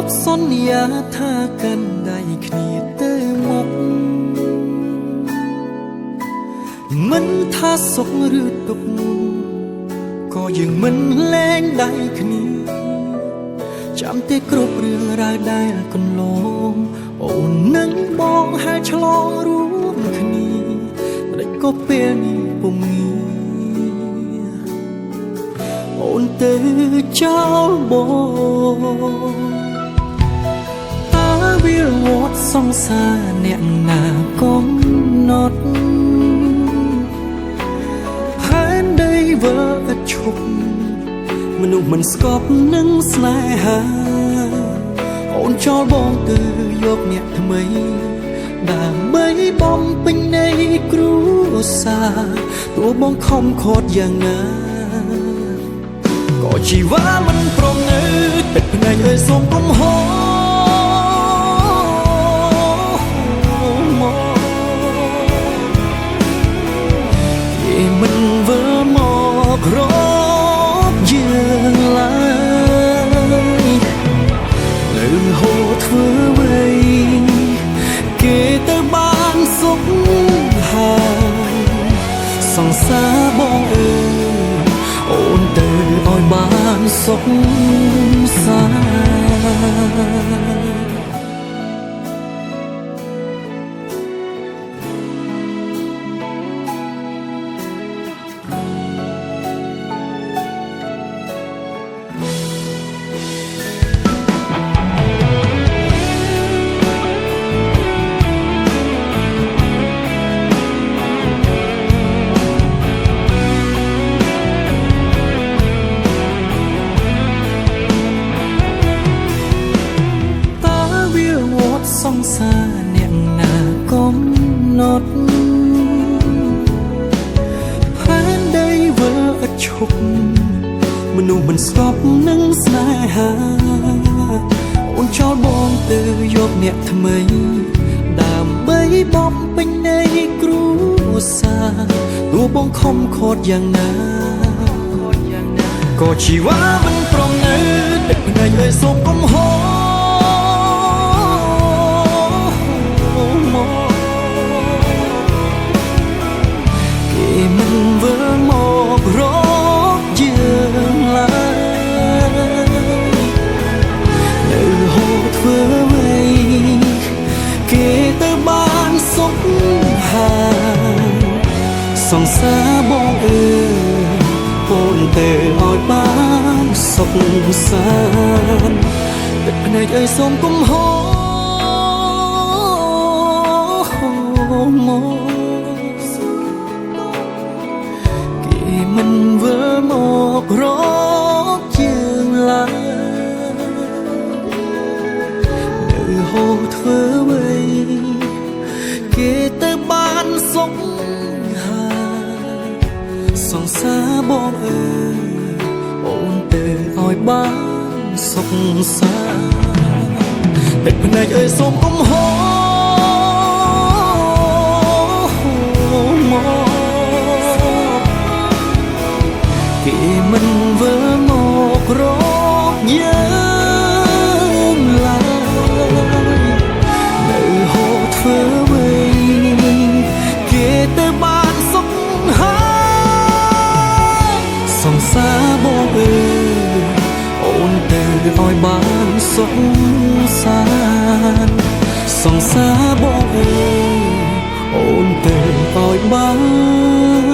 បសន្យាថាកាន់ដៃគ្នាទៅមុខមិនថាសុខឬទុក្ខក៏យើងមិនលែងដៃគ្នាចាំតែគ្រប់រឿងរ៉ាវដែលកន្លងអូននឹងបងហើយឆ្លងរួមគ្នាតែក៏ពេលនេះពុំងារអូនទៅចោលបងតើវាវត្តសង្សារអ្នកណាកំណត់ហើយដីវើឥតឈប់មនុស្សមិនស្កប់នឹងស្នេហាអូនចោលបងទៅយកអ្នកថ្មីដើម្បីបំពេញនៃគ្រួសារទោះបងខំខត់យ៉ាងណាក៏ជីវ៉ាមិនព្រមនៅទឹកភ្នែកអើយសូមកុំហោគេមិនវិលមករកយើងឡើយនៅហូរធ្វើអ្វីគេទៅបានសុខហើយសង្សារបងអើយអូនទៅឲ្យបានសុខសាន្តសង្សារអ្នកណាកំណត់ផែនដីវិលឥតឈប់មនុស្សមិនស្កប់នឹងស្នេហាអូនចោលបងទៅយកអ្នកថ្មីដើម្បីបំពេញនៃគ្រួសារទោះបងខំខត់យ៉ាងណាក៏ជីវ៉ាមិនព្រមនៅទឹកភ្នែកអើយសូមកុំហោមិនវិលមករកយើងឡើយនៅហូរធ្វើអ្វីគេទៅបានសុខហើយសង្សារបងអើយអូនទៅឲ្យបានសុខសាន្តទឹកភ្នែកអើយសូមកុំហោមកមិនវិលមករកយើងឡើយនៅហូរធ្វើអ្វីគេទៅបានសុខហើយសង្សារបងអើយអូនទៅឲ្យបានសុខសាន្តទឹកភ្នែកអើយសូមកុំហោគេមិនវិលមករកយើងឡើយនៅហូរធ្វើអ្វីគេទៅបានសុខហើយសង្សារបងអើយអូនទៅឲ្យបានសុខសាន្តសង្សារបងអើយអូនទៅឲ្យបាន